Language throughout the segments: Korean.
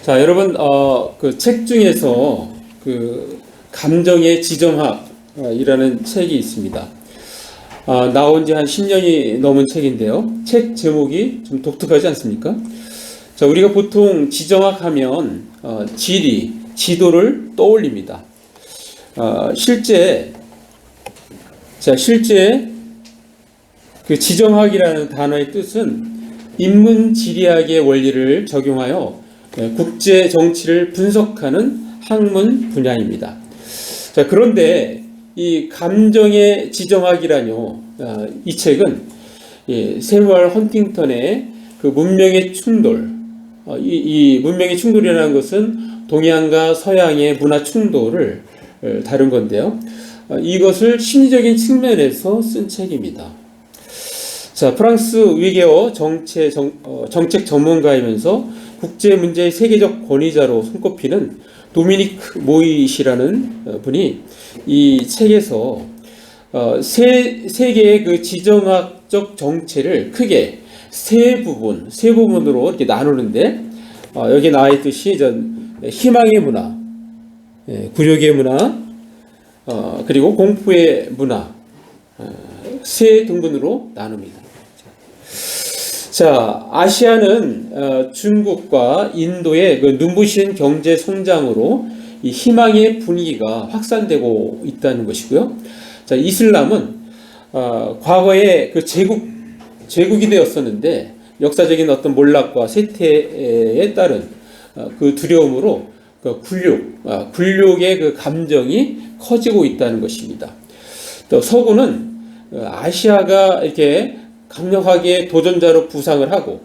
자, 여러분, 그 책 중에서 그 감정의 지정학이라는 책이 있습니다. 나온 지 한 10년이 넘은 책인데요. 책 제목이 좀 독특하지 않습니까? 자, 우리가 보통 지정학 하면 지리, 지도를 떠올립니다. 실제 그 지정학이라는 단어의 뜻은 인문지리학의 원리를 적용하여 국제 정치를 분석하는 학문 분야입니다. 자, 그런데 이 감정의 지정학이라뇨, 이 책은 세무얼 헌팅턴의 그 문명의 충돌, 이 문명의 충돌이라는 것은 동양과 서양의 문화 충돌을 다룬 건데요. 이것을 심리적인 측면에서 쓴 책입니다. 자, 프랑스 위게어 정책 전문가이면서 국제 문제의 세계적 권위자로 손꼽히는 도미니크 모이시라는 분이 이 책에서 세계의 그 지정학적 정체를 크게 세 부분으로 이렇게 나누는데, 여기 나와 있듯이 희망의 문화, 굴욕의 문화, 그리고 공포의 문화, 세 등분으로 나눕니다. 자, 아시아는 중국과 인도의 그 눈부신 경제 성장으로 이 희망의 분위기가 확산되고 있다는 것이고요. 자, 이슬람은 과거에 그 제국이 되었었는데 역사적인 어떤 몰락과 쇠퇴에 따른 그 두려움으로 그 굴욕의 그 감정이 커지고 있다는 것입니다. 또 서구는 아시아가 이렇게 강력하게 도전자로 부상을 하고,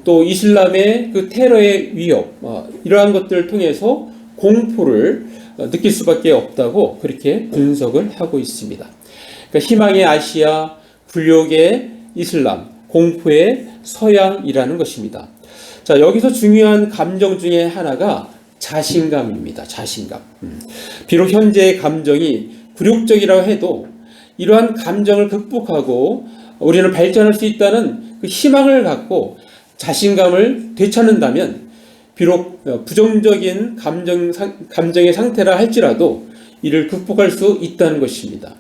또 이슬람의 그 테러의 위협, 이러한 것들을 통해서 공포를 느낄 수밖에 없다고 그렇게 분석을 하고 있습니다. 그러니까 희망의 아시아, 굴욕의 이슬람, 공포의 서양이라는 것입니다. 자, 여기서 중요한 감정 중에 하나가 자신감입니다. 자신감. 비록 현재의 감정이 굴욕적이라고 해도 이러한 감정을 극복하고 우리는 발전할 수 있다는 그 희망을 갖고 자신감을 되찾는다면, 비록 부정적인 감정의 상태라 할지라도 이를 극복할 수 있다는 것입니다.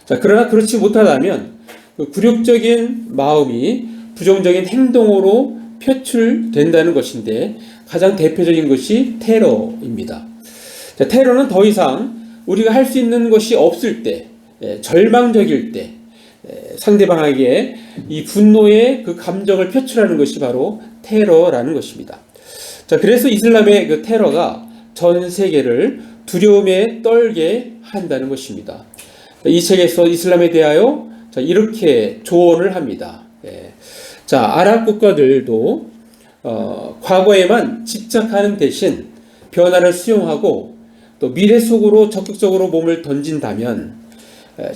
자, 그러나 그렇지 못하다면 그 굴욕적인 마음이 부정적인 행동으로 표출된다는 것인데, 가장 대표적인 것이 테러입니다. 자, 테러는 더 이상 우리가 할 수 있는 것이 없을 때, 절망적일 때 상대방에게 이 분노의 그 감정을 표출하는 것이 바로 테러라는 것입니다. 자, 그래서 이슬람의 그 테러가 전 세계를 두려움에 떨게 한다는 것입니다. 이 책에서 이슬람에 대하여 이렇게 조언을 합니다. 자, 아랍 국가들도 과거에만 집착하는 대신 변화를 수용하고 또 미래 속으로 적극적으로 몸을 던진다면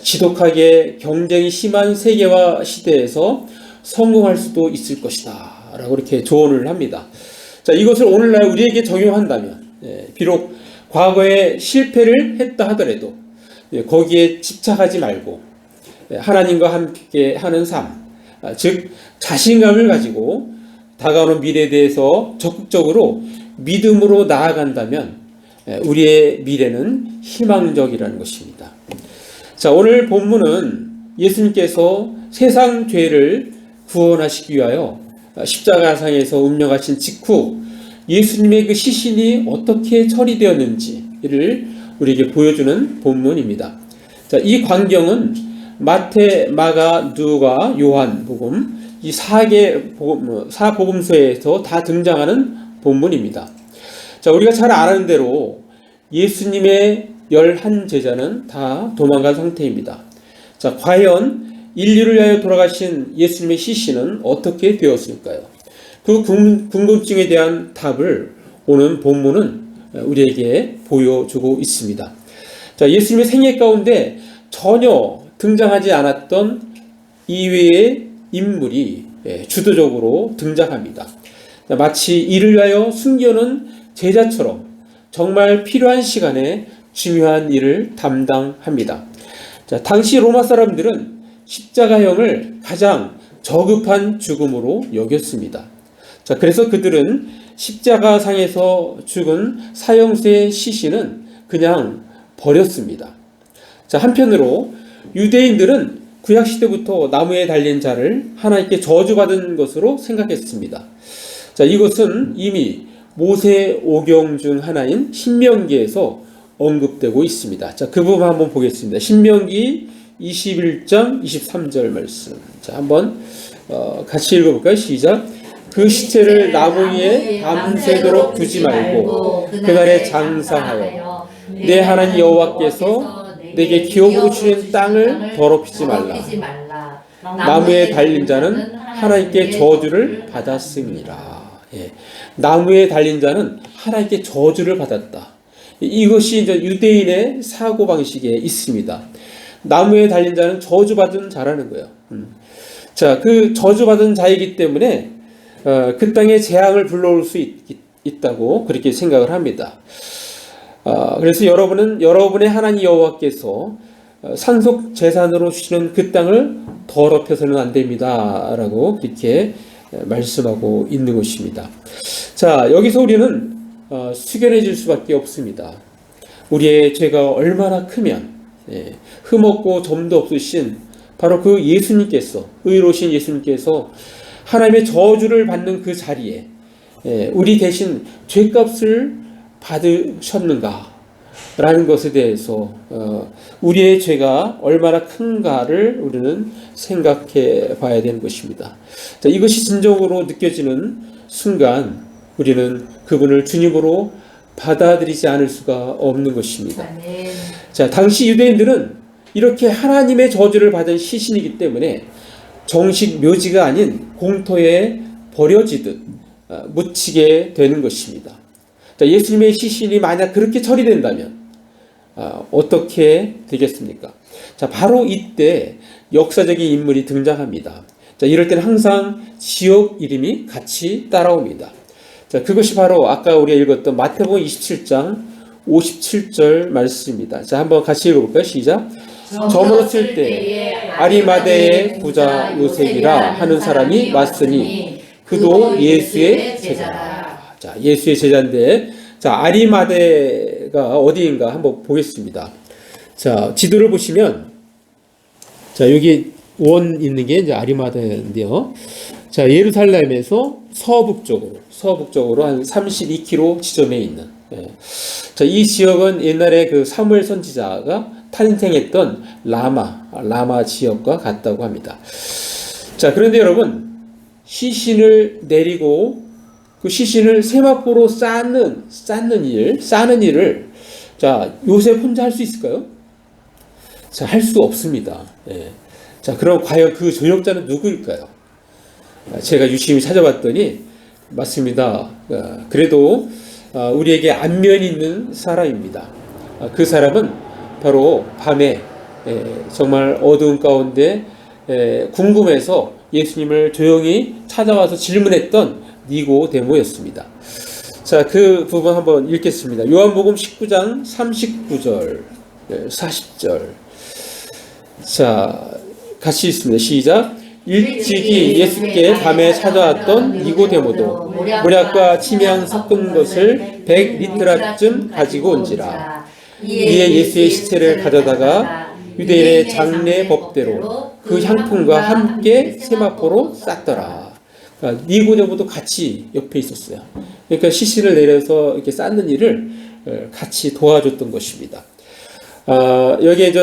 지독하게 경쟁이 심한 세계화 시대에서 성공할 수도 있을 것이다 라고 이렇게 조언을 합니다. 자, 이것을 오늘날 우리에게 적용한다면, 비록 과거에 실패를 했다 하더라도 거기에 집착하지 말고 하나님과 함께 하는 삶, 즉 자신감을 가지고 다가오는 미래에 대해서 적극적으로 믿음으로 나아간다면 우리의 미래는 희망적이라는 것입니다. 자, 오늘 본문은 예수님께서 세상 죄를 구원하시기 위하여 십자가상에서 운명하신 직후 예수님의 그 시신이 어떻게 처리되었는지를 우리에게 보여주는 본문입니다. 자, 이 광경은 마태, 마가, 누가, 요한 복음, 이 4복음서에서 다 등장하는 본문입니다. 자, 우리가 잘 아는 대로 예수님의 11제자는 다 도망간 상태입니다. 자, 과연 인류를 위하여 돌아가신 예수님의 시신은 어떻게 되었을까요? 그 궁금증에 대한 답을 오늘 본문은 우리에게 보여주고 있습니다. 자, 예수님의 생애 가운데 전혀 등장하지 않았던 이외의 인물이 주도적으로 등장합니다. 자, 마치 이를 위하여 숨겨놓은 제자처럼 정말 필요한 시간에 중요한 일을 담당합니다. 자, 당시 로마 사람들은 십자가형을 가장 저급한 죽음으로 여겼습니다. 자, 그래서 그들은 십자가상에서 죽은 사형수의 시신은 그냥 버렸습니다. 자, 한편으로 유대인들은 구약시대부터 나무에 달린 자를 하나님께 저주받은 것으로 생각했습니다. 자, 이것은 이미 모세 오경 중 하나인 신명기에서 언급되고 있습니다. 자, 그 부분 한번 보겠습니다. 신명기 21장 23절 말씀. 자, 한번 같이 읽어볼까요? 시작. 그 시체를 나무 위에 밤새도록 두지 말고 그날에 장사하여 내 하나님 여호와께서 내게 기업으로 주신 땅을 더럽히지 말라. 나무에 달린 자는 하나님께 저주를 받았음이라. 예. 나무에 달린 자는 하나님께 저주를 받았다. 이것이 이제 유대인의 사고 방식에 있습니다. 나무에 달린 자는 저주받은 자라는 거예요. 자, 그 저주받은 자이기 때문에 그 땅에 재앙을 불러올 수 있다고 그렇게 생각을 합니다. 그래서 여러분은 여러분의 하나님 여호와께서 상속 재산으로 주시는 그 땅을 더럽혀서는 안 됩니다. 라고 그렇게 말씀하고 있는 것입니다. 자, 여기서 우리는 숙연해질 수밖에 없습니다. 우리의 죄가 얼마나 크면 흠없고 점도 없으신 바로 그 예수님께서, 의로우신 예수님께서 하나님의 저주를 받는 그 자리에 우리 대신 죄값을 받으셨는가 라는 것에 대해서 우리의 죄가 얼마나 큰가를 우리는 생각해 봐야 되는 것입니다. 자, 이것이 진정으로 느껴지는 순간 우리는 그분을 주님으로 받아들이지 않을 수가 없는 것입니다. 자, 당시 유대인들은 이렇게 하나님의 저주를 받은 시신이기 때문에 정식 묘지가 아닌 공터에 버려지듯 묻히게 되는 것입니다. 자, 예수님의 시신이 만약 그렇게 처리된다면 어떻게 되겠습니까? 자, 바로 이때 역사적인 인물이 등장합니다. 자, 이럴 때는 항상 지역 이름이 같이 따라옵니다. 자, 그것이 바로 아까 우리가 읽었던 마태복음 27장 57절 말씀입니다. 자, 한번 같이 읽어볼까요? 시작. 저물었을 때에 아리마대의 부자 요셉이라 하는 사람이 왔으니 그도 예수의 제자라. 자, 예수의 제자인데, 자, 아리마대가 어디인가 한번 보겠습니다. 자, 지도를 보시면, 자, 여기 원 있는 게 이제 아리마대인데요. 자, 예루살렘에서 서북쪽으로 한 32km 지점에 있는. 자, 이 지역은 옛날에 그 사무엘 선지자가 탄생했던 라마 지역과 같다고 합니다. 자, 그런데 여러분, 시신을 내리고 그 시신을 세마포로 싸는 일을 자, 요셉 혼자 할 수 있을까요? 자, 할 수 없습니다. 자, 그럼 과연 그 조력자는 누구일까요? 제가 유심히 찾아봤더니 맞습니다. 그래도 우리에게 안면이 있는 사람입니다. 그 사람은 바로 밤에 정말 어두운 가운데 궁금해서 예수님을 조용히 찾아와서 질문했던 니고데모였습니다. 자, 그 부분 한번 읽겠습니다. 요한복음 19장 39절, 40절. 자, 같이 읽습니다. 시작. 일찍이 예수께 밤에 찾아왔던 니고데모도 모략과 침향 섞은 것을 100리트라쯤 가지고 온지라. 이에 예수의 시체를 가져다가 유대인의 장례 법대로 그 향품과 함께 세마포로 쌌더라. 그러니까 니고데모도 같이 옆에 있었어요. 그러니까 시신을 내려서 이렇게 쌓는 일을 같이 도와줬던 것입니다. 여기에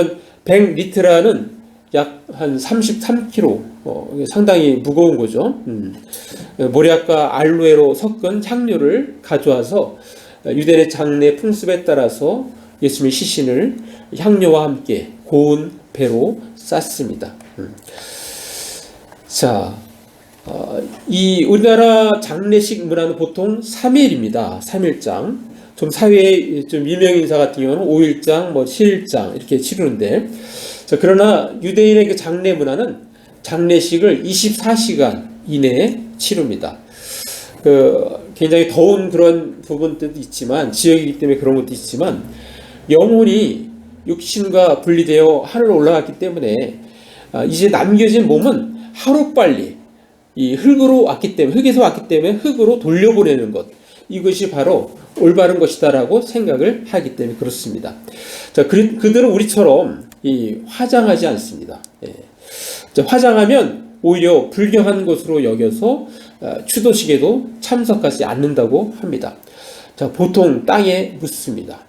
100리트라는 약 한 33kg, 상당히 무거운 거죠. 모략과 알로에로 섞은 향료를 가져와서 유대인의 장례 풍습에 따라서 예수님의 시신을 향료와 함께 고운 배로 쌌습니다. 자, 이 우리나라 장례식 문화는 보통 3일입니다. 3일장. 좀 사회의 좀 유명 인사 같은 경우는 5일장, 7일장 이렇게 치르는데, 자, 그러나 유대인의 그 장례 문화는 장례식을 24시간 이내에 치릅니다. 굉장히 더운 그런 부분들도 있지만, 지역이기 때문에 그런 것도 있지만, 영혼이 육신과 분리되어 하늘로 올라갔기 때문에 이제 남겨진 몸은 하루빨리 이 흙으로 왔기 때문에, 흙에서 왔기 때문에 흙으로 돌려보내는 것, 이것이 바로 올바른 것이다라고 생각을 하기 때문에 그렇습니다. 자, 그들은 우리처럼 화장하지 않습니다. 예. 자, 화장하면 오히려 불경한 것으로 여겨서 추도식에도 참석하지 않는다고 합니다. 자, 보통 땅에 묻습니다.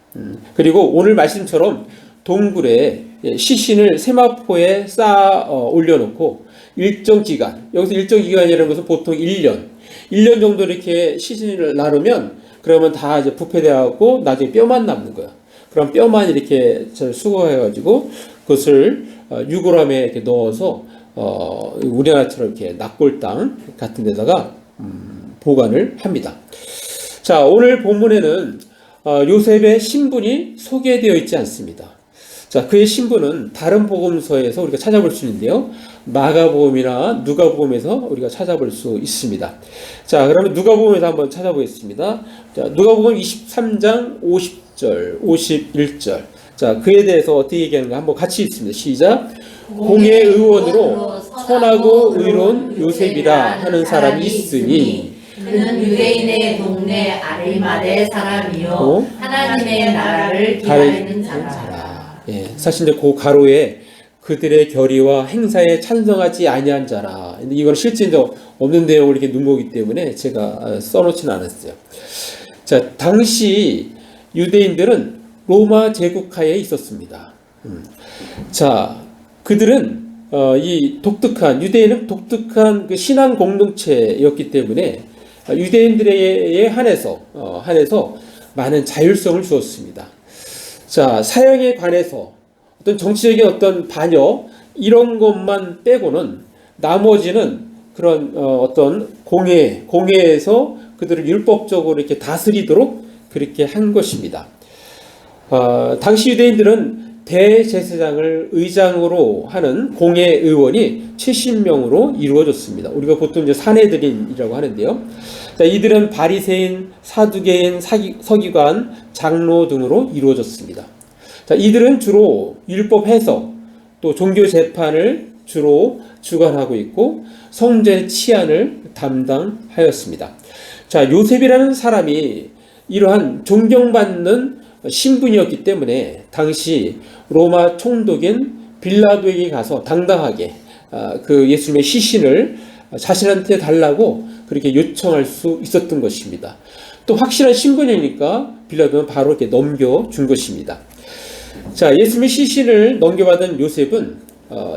그리고 오늘 말씀처럼 동굴에 시신을 세마포에 쌓아 올려놓고 일정 기간, 여기서 일정 기간이라는 것은 보통 1년 정도 이렇게 시신을 나누면 그러면 다 이제 부패되어갖고 나중에 뼈만 남는 거야. 그럼 뼈만 이렇게 잘 수거해가지고 그것을 유골함에 이렇게 넣어서 우리나라처럼 이렇게 납골당 같은 데다가 보관을 합니다. 자, 오늘 본문에는 요셉의 신분이 소개되어 있지 않습니다. 자, 그의 신분은 다른 복음서에서 우리가 찾아볼 수 있는데요. 마가복음이나 누가복음에서 우리가 찾아볼 수 있습니다. 자, 그러면 누가복음에서 한번 찾아보겠습니다. 자, 누가복음 23장 50절, 51절. 자, 그에 대해서 어떻게 얘기하는가 한번 같이 읽습니다. 시작. 공의 의원으로 선하고 의로운 요셉이라 하는 사람이 있으니 그는 유대인의 동네 아리마대 사람이요 하나님의 나라를 기다리는 자라. 예, 사실 이제 그 가로에 그들의 결의와 행사에 찬성하지 아니한 자라. 근데 이건 실제 이제 없는 내용을 이렇게 눈보기 때문에 제가 써놓지는 않았어요. 자, 당시 유대인들은 로마 제국하에 있었습니다. 자, 그들은 이 독특한 유대인은 독특한 그 신앙 공동체였기 때문에 유대인들에 한해서 많은 자율성을 주었습니다. 자, 사형에 관해서 어떤 정치적인 어떤 반역 이런 것만 빼고는 나머지는 그런 어떤 공회에서 그들을 율법적으로 이렇게 다스리도록 그렇게 한 것입니다. 당시 유대인들은 대제사장을 의장으로 하는 공회 의원이 70명으로 이루어졌습니다. 우리가 보통 이제 사내들인이라고 하는데요. 자, 이들은 바리새인, 사두개인, 서기관, 장로 등으로 이루어졌습니다. 자, 이들은 주로 율법 해석, 또 종교 재판을 주로 주관하고 있고 성전 치안을 담당하였습니다. 자, 요셉이라는 사람이 이러한 존경받는 신분이었기 때문에 당시 로마 총독인 빌라도에게 가서 당당하게 그 예수님의 시신을 자신한테 달라고 그렇게 요청할 수 있었던 것입니다. 또 확실한 신분이니까 빌라도는 바로 이렇게 넘겨준 것입니다. 자, 예수님의 시신을 넘겨받은 요셉은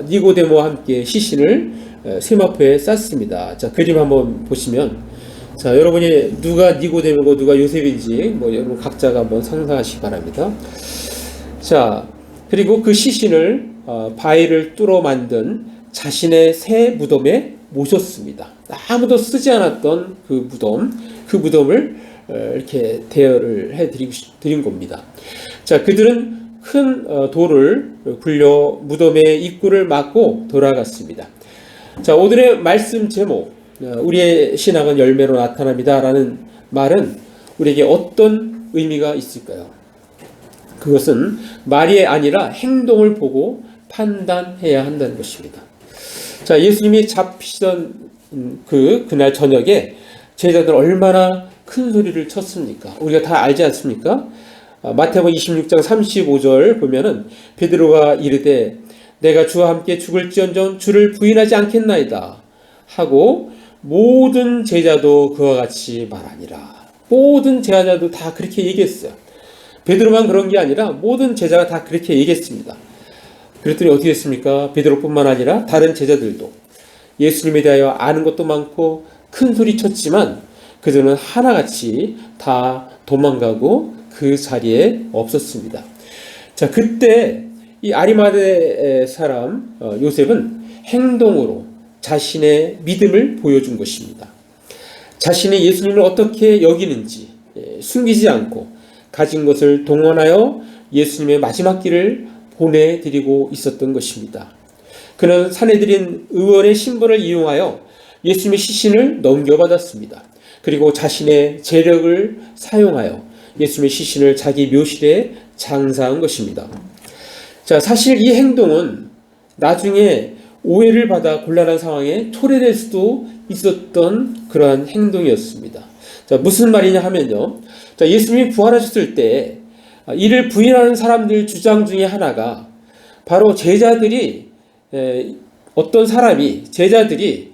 니고데모와 함께 시신을 세마포에 쌌습니다. 자, 그림 한번 보시면 자, 여러분이 누가 니고데모고 누가 요셉인지 여러분 각자가 한번 상상하시기 바랍니다. 자, 그리고 그 시신을 바위를 뚫어 만든 자신의 새 무덤에 모셨습니다. 아무도 쓰지 않았던 그 무덤을 이렇게 대여를 해드린 겁니다. 자, 그들은 큰 돌을 굴려 무덤의 입구를 막고 돌아갔습니다. 자, 오늘의 말씀 제목, 우리의 신앙은 열매로 나타납니다 라는 말은 우리에게 어떤 의미가 있을까요? 그것은 말이 아니라 행동을 보고 판단해야 한다는 것입니다. 자, 예수님이 잡히던 그날 저녁에 제자들 얼마나 큰 소리를 쳤습니까? 우리가 다 알지 않습니까? 마태복음 26장 35절 보면은 베드로가 이르되 내가 주와 함께 죽을지언정 주를 부인하지 않겠나이다 하고 모든 제자도 그와 같이 말하니라. 모든 제자도 다 그렇게 얘기했어요. 베드로만 그런 게 아니라 모든 제자가 다 그렇게 얘기했습니다. 그랬더니 어떻게 됐습니까? 베드로뿐만 아니라 다른 제자들도 예수님에 대하여 아는 것도 많고 큰 소리 쳤지만 그들은 하나같이 다 도망가고 그 자리에 없었습니다. 자, 그때 이 아리마대 사람 요셉은 행동으로 자신의 믿음을 보여준 것입니다. 자신이 예수님을 어떻게 여기는지 숨기지 않고 가진 것을 동원하여 예수님의 마지막 길을 보내드리고 있었던 것입니다. 그는 사내들인 의원의 신분을 이용하여 예수님의 시신을 넘겨받았습니다. 그리고 자신의 재력을 사용하여 예수님의 시신을 자기 묘실에 장사한 것입니다. 자, 사실 이 행동은 나중에 오해를 받아 곤란한 상황에 초래될 수도 있었던 그러한 행동이었습니다. 자, 무슨 말이냐 하면요. 자, 예수님이 부활하셨을 때 이를 부인하는 사람들 주장 중에 하나가 바로 제자들이 어떤 사람이 제자들이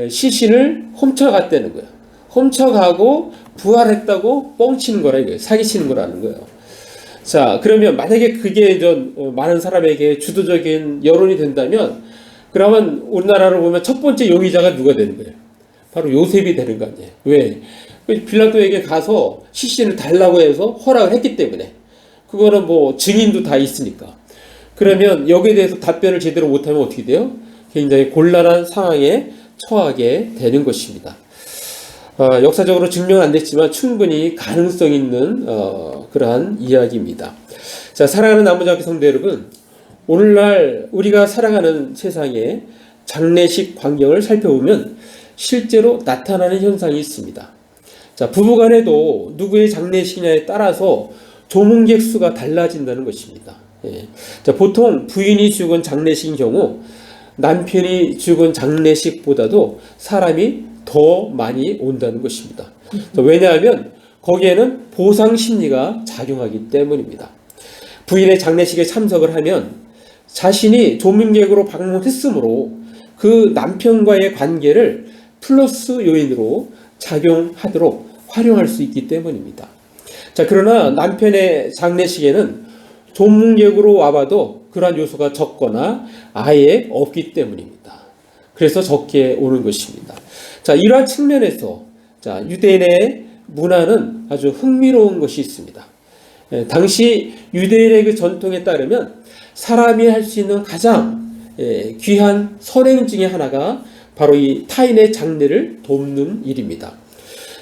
시신을 훔쳐갔다는 거예요. 훔쳐가고 부활했다고 뻥치는 거라 이거예요. 사기치는 거라는 거예요. 자, 그러면 만약에 그게 많은 사람에게 주도적인 여론이 된다면 그러면 우리나라로 보면 첫 번째 용의자가 누가 되는 거예요? 바로 요셉이 되는 거 아니에요. 왜? 빌라도에게 가서 시신을 달라고 해서 허락을 했기 때문에 그거는 뭐 증인도 다 있으니까. 그러면 여기에 대해서 답변을 제대로 못하면 어떻게 돼요? 굉장히 곤란한 상황에 처하게 되는 것입니다. 역사적으로 증명은 안 됐지만 충분히 가능성 있는 그러한 이야기입니다. 자, 사랑하는 나무자기 성도 여러분, 오늘날 우리가 살아가는 세상의 장례식 광경을 살펴보면 실제로 나타나는 현상이 있습니다. 자, 부부간에도 누구의 장례식이냐에 따라서 조문객 수가 달라진다는 것입니다. 예. 자, 보통 부인이 죽은 장례식인 경우 남편이 죽은 장례식보다도 사람이 더 많이 온다는 것입니다. 왜냐하면 거기에는 보상 심리가 작용하기 때문입니다. 부인의 장례식에 참석을 하면 자신이 조문객으로 방문했으므로 그 남편과의 관계를 플러스 요인으로 작용하도록 활용할 수 있기 때문입니다. 자, 그러나 남편의 장례식에는 조문객으로 와봐도 그러한 요소가 적거나 아예 없기 때문입니다. 그래서 적게 오는 것입니다. 자, 이러한 측면에서 자, 유대인의 문화는 아주 흥미로운 것이 있습니다. 당시 유대인의 그 전통에 따르면 사람이 할 수 있는 가장 귀한 선행 중에 하나가 바로 이 타인의 장례를 돕는 일입니다.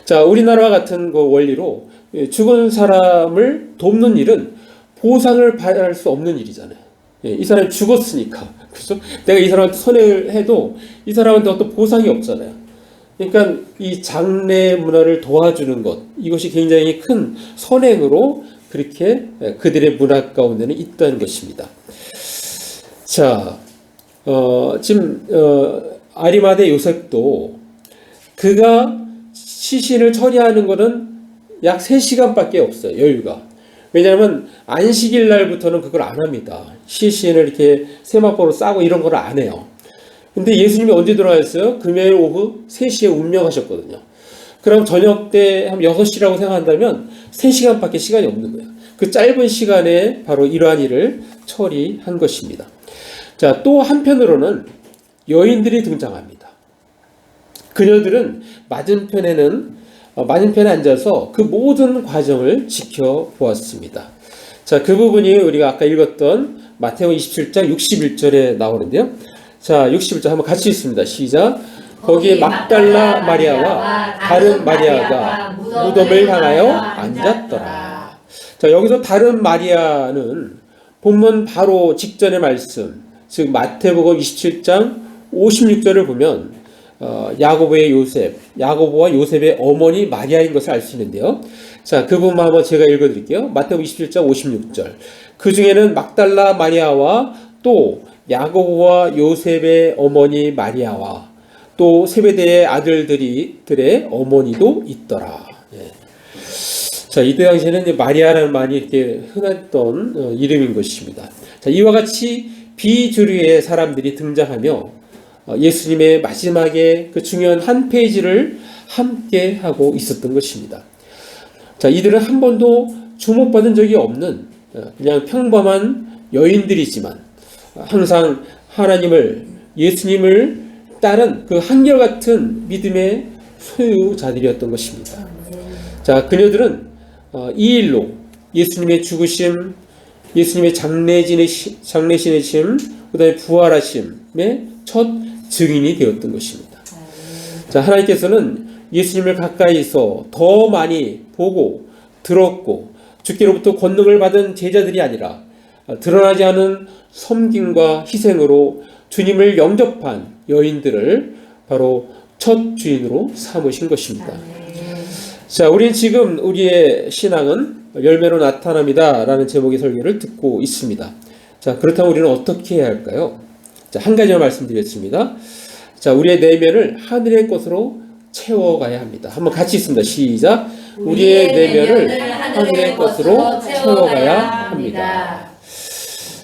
자, 우리나라와 같은 그 원리로 죽은 사람을 돕는 일은 보상을 받을 수 없는 일이잖아요. 이 사람이 죽었으니까. 그래서 내가 이 사람한테 선행을 해도 이 사람한테 어떤 보상이 없잖아요. 그러니까 이 장례 문화를 도와주는 것, 이것이 굉장히 큰 선행으로 그렇게 그들의 문화 가운데는 있다는 것입니다. 자, 지금 아리마대 요셉도 그가 시신을 처리하는 것은 약 3시간밖에 없어요. 여유가. 왜냐하면 안식일 날부터는 그걸 안 합니다. 시신을 이렇게 세마포로 싸고 이런 걸 안 해요. 근데 예수님이 언제 돌아가셨어요? 금요일 오후 3시에 운명하셨거든요. 그럼 저녁 때 한 6시라고 생각한다면 3시간밖에 시간이 없는 거예요. 그 짧은 시간에 바로 이러한 일을 처리한 것입니다. 자, 또 한편으로는 여인들이 등장합니다. 그녀들은 맞은편에 앉아서 그 모든 과정을 지켜보았습니다. 자, 그 부분이 우리가 아까 읽었던 마태복음 27장 61절에 나오는데요. 자, 61절 한번 같이 읽습니다. 시작. 거기에 막달라 마리아와 다른 마리아가 무덤을 향하여 앉았더라. 자, 여기서 다른 마리아는 본문 바로 직전의 말씀, 즉 마태복음 27장 56절을 보면 야고보와 요셉의 어머니 마리아인 것을 알 수 있는데요. 자, 그 부분만 한번 제가 읽어드릴게요. 마태복음 27장 56절. 그 중에는 막달라 마리아와 또 야고보와 요셉의 어머니 마리아와 또 세베대의 아들들의 어머니도 있더라. 예. 자, 이때 당시에는 마리아라는 말이 이렇게 흔했던 이름인 것입니다. 자, 이와 같이 비주류의 사람들이 등장하며 예수님의 마지막에 그 중요한 한 페이지를 함께 하고 있었던 것입니다. 자, 이들은 한 번도 주목받은 적이 없는 그냥 평범한 여인들이지만 항상 예수님을 따른 그 한결같은 믿음의 소유자들이었던 것입니다. 자, 그녀들은 이 일로 예수님의 죽으심, 예수님의 장례신의 심, 그 다음에 부활하심의 첫 증인이 되었던 것입니다. 자, 하나님께서는 예수님을 가까이서 더 많이 보고 들었고 주께로부터 권능을 받은 제자들이 아니라 드러나지 않은 섬김과 희생으로 주님을 영접한 여인들을 바로 첫 주인으로 삼으신 것입니다. 자, 우리는 지금 우리의 신앙은 열매로 나타납니다 라는 제목의 설교를 듣고 있습니다. 자, 그렇다면 우리는 어떻게 해야 할까요? 자, 한 가지만 말씀드렸습니다. 자, 우리의 내면을 하늘의 것으로 채워가야 합니다. 한번 같이 있습니다. 시작. 우리의 내면을 하늘의 것으로 채워가야 합니다.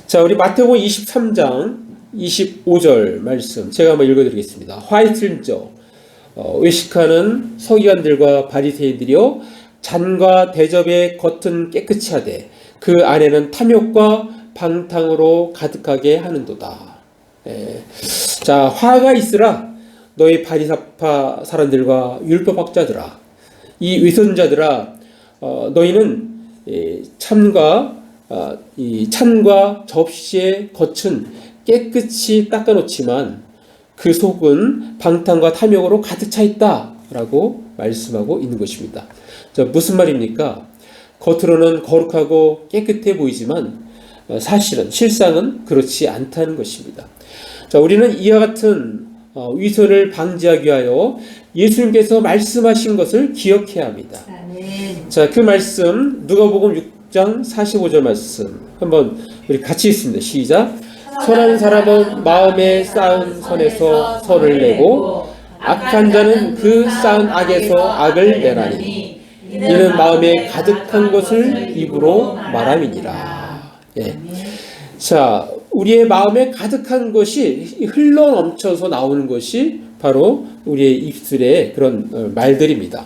자, 우리 마태복음 23장 25절 말씀 제가 한번 읽어드리겠습니다. 화이트림저 외식하는 서기관들과 바리새인들이여 잔과 대접의 겉은 깨끗이 하되 그 안에는 탐욕과 방탕으로 가득하게 하는도다. 자, 화가 있으라 너희 바리사파 사람들과 율법학자들아, 이 위선자들아, 너희는 이 찬과 접시의 겉은 깨끗이 닦아놓지만 그 속은 방탕과 탐욕으로 가득 차 있다라고 말씀하고 있는 것입니다. 자, 무슨 말입니까? 겉으로는 거룩하고 깨끗해 보이지만 사실은 실상은 그렇지 않다는 것입니다. 자, 우리는 이와 같은 위선을 방지하기 위하여 예수님께서 말씀하신 것을 기억해야 합니다. 자, 그 말씀 누가복음 6장 45절 말씀 한번 우리 같이 읽습니다. 시작. 선한 사람은 마음에 쌓은 선에서 선을 내고 악한 자는 그 쌓은 악에서 악을 내나니 이는 마음에 가득한 것을 입으로 말함이니라. 예. 자, 우리의 마음에 가득한 것이 흘러 넘쳐서 나오는 것이 바로 우리의 입술의 그런 말들입니다.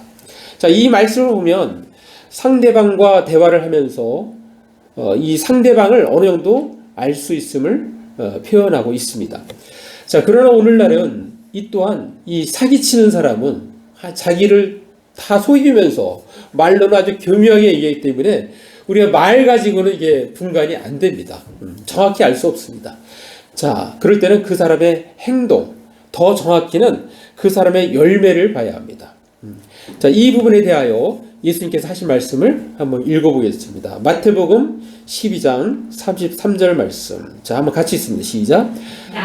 자, 이 말씀을 보면 상대방과 대화를 하면서 이 상대방을 어느 정도 알 수 있음을 표현하고 있습니다. 자, 그러나 오늘날은 이 또한 이 사기치는 사람은 자기를 다 속이면서 말로는 아주 교묘하게 얘기하기 때문에 우리가 말 가지고는 이게 분간이 안 됩니다. 정확히 알 수 없습니다. 자, 그럴 때는 그 사람의 행동, 더 정확히는 그 사람의 열매를 봐야 합니다. 자, 이 부분에 대하여 예수님께서 하신 말씀을 한번 읽어보겠습니다. 마태복음 12장 33절 말씀. 자, 한번 같이 읽습니다. 시작.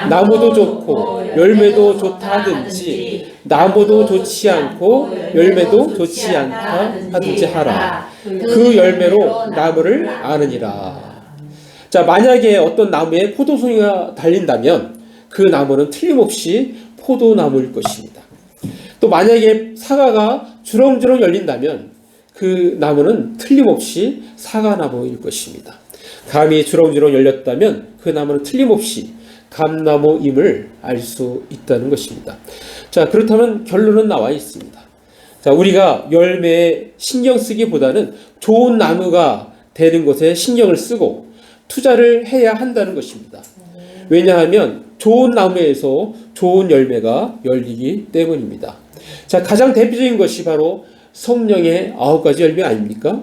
나무도 좋고 열매도 좋다 하든지 나무도 좋지 않고 열매도 좋지 않다 하든지 하라. 그 열매로 나무를 아느니라. 자, 만약에 어떤 나무에 포도송이가 달린다면 그 나무는 틀림없이 포도나무일 것입니다. 또 만약에 사과가 주렁주렁 열린다면 그 나무는 틀림없이 사과나무일 것입니다. 감이 주렁주렁 열렸다면 그 나무는 틀림없이 감나무임을 알 수 있다는 것입니다. 자, 그렇다면 결론은 나와 있습니다. 자, 우리가 열매에 신경 쓰기보다는 좋은 나무가 되는 것에 신경을 쓰고 투자를 해야 한다는 것입니다. 왜냐하면 좋은 나무에서 좋은 열매가 열리기 때문입니다. 자, 가장 대표적인 것이 바로 성령의 9가지 열매 아닙니까?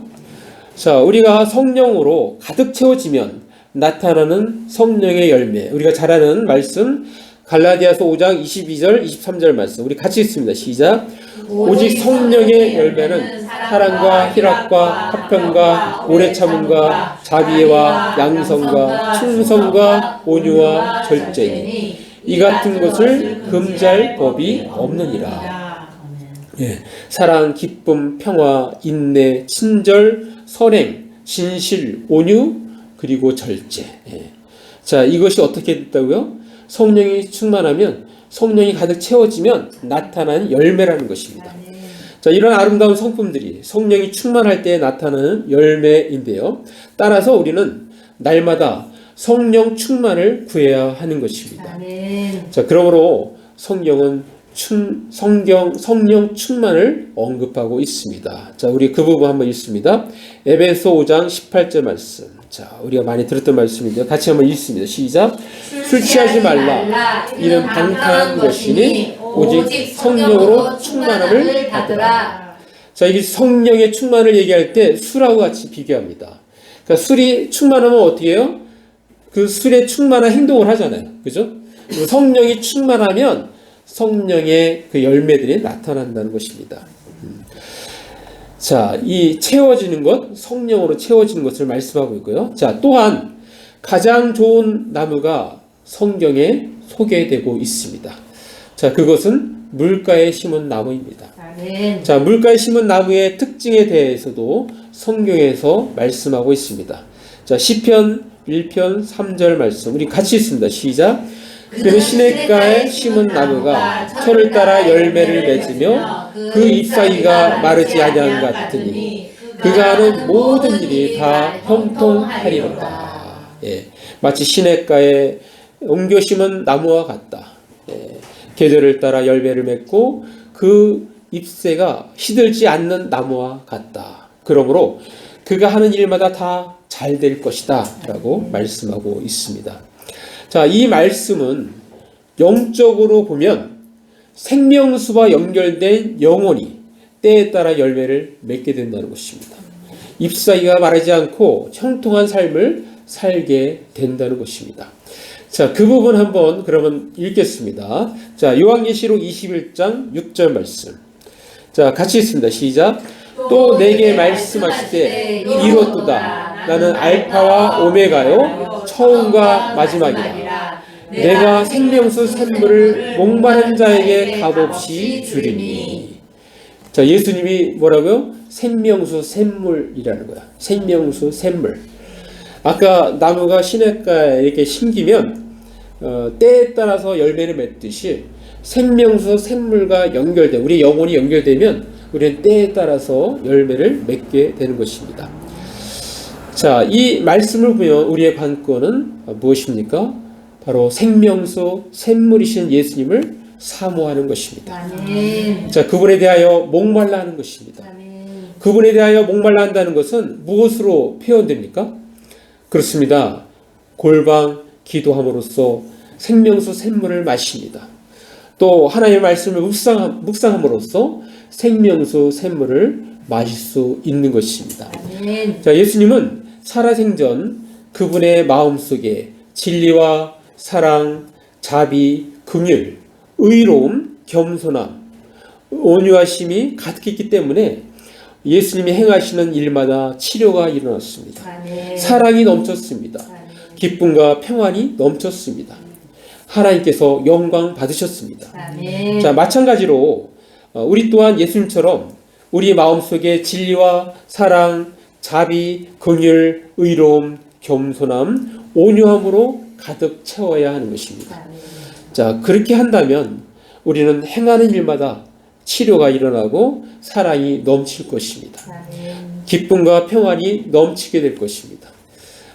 자, 우리가 성령으로 가득 채워지면 나타나는 성령의 열매, 우리가 잘 아는 말씀 갈라디아서 5장 22절 23절 말씀 우리 같이 읽습니다. 시작. 오직 성령의 열매는 사랑과 희락과 화평과 오래 참음과 자비와 양성과 충성과 온유와 절제니 이 같은 것을 금지할 법이 없느니라. 예, 사랑, 기쁨, 평화, 인내, 친절, 선행, 진실, 온유, 그리고 절제. 예. 자, 이것이 어떻게 됐다고요? 성령이 충만하면, 성령이 가득 채워지면 나타나는 열매라는 것입니다. 자, 이런 아름다운 성품들이 성령이 충만할 때 나타나는 열매인데요. 따라서 우리는 날마다 성령 충만을 구해야 하는 것입니다. 자, 그러므로 성경은 성령 충만을 언급하고 있습니다. 자, 우리 그 부분 한번 읽습니다. 에베소 5장 18절 말씀. 자, 우리가 많이 들었던 말씀인데요. 같이 한번 읽습니다. 시작. 술 취하지 말라. 이는 방탕한 것이니 오직 성령으로 충만함을 받으라. 자, 이게 성령의 충만을 얘기할 때 술하고 같이 비교합니다. 그러니까 술이 충만하면 어떻게 해요? 그 술에 충만한 행동을 하잖아요. 그죠? 성령이 충만하면 성령의 그 열매들이 나타난다는 것입니다. 자, 이 채워지는 것, 성령으로 채워지는 것을 말씀하고 있고요. 자, 또한 가장 좋은 나무가 성경에 소개되고 있습니다. 자, 그것은 물가에 심은 나무입니다. 자, 물가에 심은 나무의 특징에 대해서도 성경에서 말씀하고 있습니다. 자, 시편 1편 3절 말씀 우리 같이 읽습니다. 시작. 그는 시냇가에 심은 나무가 철을 따라 열매를 맺으며 그 잎사귀가 마르지 아니한 것 같으니 그가 하는 모든 일이 다 형통하리로다. 예, 마치 시냇가에 옮겨 심은 나무와 같다. 예, 계절을 따라 열매를 맺고 그 잎새가 시들지 않는 나무와 같다. 그러므로 그가 하는 일마다 다 잘 될 것이다 라고 말씀하고 있습니다. 자, 이 말씀은 영적으로 보면 생명수와 연결된 영혼이 때에 따라 열매를 맺게 된다는 것입니다. 잎사귀가 마르지 않고 형통한 삶을 살게 된다는 것입니다. 자, 그 부분 한번 그러면 읽겠습니다. 자, 요한계시록 21장 6절 말씀. 자, 같이 읽습니다. 시작. 또 내게 말씀하시되 이렇도다. 나는 알파와 오메가요 처음과 마지막이라. 내가 생명수 샘물을 목마른 자에게 값없이 주리니. 자, 예수님이 뭐라고요? 생명수 샘물이라는 거야. 생명수 샘물. 아까 나무가 시냇가에 이렇게 심기면 때에 따라서 열매를 맺듯이 생명수 샘물과 연결된 우리 영혼이 연결되면 우리는 때에 따라서 열매를 맺게 되는 것입니다. 자, 이 말씀을 보면 우리의 관건은 무엇입니까? 바로 생명수 샘물이신 예수님을 사모하는 것입니다. 아멘. 자, 그분에 대하여 목말라 하는 것입니다. 아멘. 그분에 대하여 목말라 한다는 것은 무엇으로 표현됩니까? 그렇습니다. 골방 기도함으로써 생명수 샘물을 마십니다. 또 하나님의 말씀을 묵상함으로써 생명수 샘물을 마실 수 있는 것입니다. 아멘. 자, 예수님은 살아생전 그분의 마음속에 진리와 사랑, 자비, 긍휼, 의로움, 겸손함, 온유하심이 가득했기 때문에 예수님이 행하시는 일마다 치료가 일어났습니다. 아멘. 사랑이 넘쳤습니다. 아멘. 기쁨과 평안이 넘쳤습니다. 하나님께서 영광 받으셨습니다. 아멘. 자, 마찬가지로 우리 또한 예수님처럼 우리 마음속에 진리와 사랑, 자비, 긍휼, 의로움, 겸손함, 온유함으로 가득 채워야 하는 것입니다. 아멘. 자, 그렇게 한다면 우리는 행하는 일마다 치료가 일어나고 사랑이 넘칠 것입니다. 아멘. 기쁨과 평안이 넘치게 될 것입니다.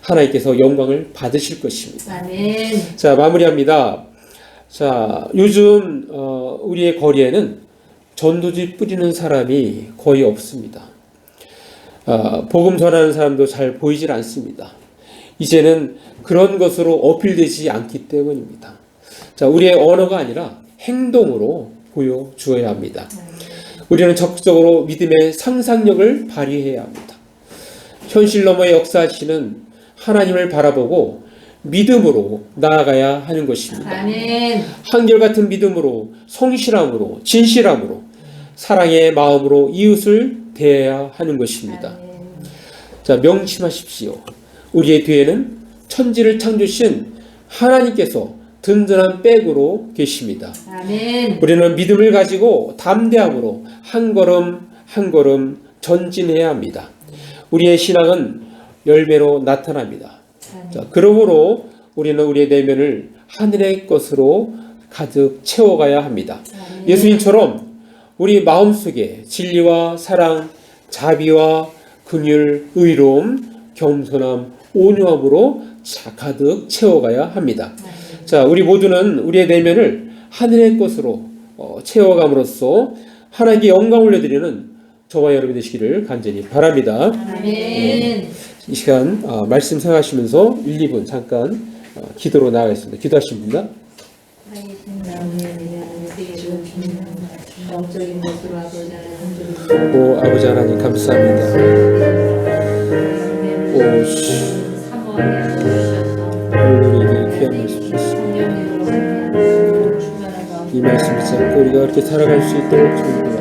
하나님께서 영광을 받으실 것입니다. 아멘. 자, 마무리합니다. 자, 요즘 우리의 거리에는 전도지 뿌리는 사람이 거의 없습니다. 복음 전하는 사람도 잘 보이질 않습니다. 이제는 그런 것으로 어필되지 않기 때문입니다. 자, 우리의 언어가 아니라 행동으로 보여주어야 합니다. 우리는 적극적으로 믿음의 상상력을 발휘해야 합니다. 현실 너머의 역사하시는 하나님을 바라보고 믿음으로 나아가야 하는 것입니다. 아멘. 한결같은 믿음으로, 성실함으로, 진실함으로, 사랑의 마음으로 이웃을 대해야 하는 것입니다. 아멘. 자, 명심하십시오. 우리의 뒤에는 천지를 창조신 하나님께서 든든한 백으로 계십니다. 아멘. 우리는 믿음을 가지고 담대함으로 한 걸음 한 걸음 전진해야 합니다. 우리의 신앙은 열매로 나타납니다. 자, 그러므로 우리는 우리의 내면을 하늘의 것으로 가득 채워가야 합니다. 아멘. 예수님처럼 우리 마음속에 진리와 사랑, 자비와 긍휼, 의로움, 겸손함, 온유함으로 가득 채워가야 합니다. 자, 우리 모두는 우리의 내면을 하늘의 것으로 채워감으로써 하나님께 영광 올려드리는 저와 여러분 되시기를 간절히 바랍니다. 아멘. 이 시간 말씀 생각하시면서 1, 2분 잠깐 기도로 나가겠습니다. 기도하신 분입니다. 영적인 것으로 아버지 하나님 오 아버지 하나님 감사합니다. 오 우리에게 귀한 말씀 주셨습니다. 이 말씀 붙잡고 우리가 그렇게 살아갈 수 있도록 주님께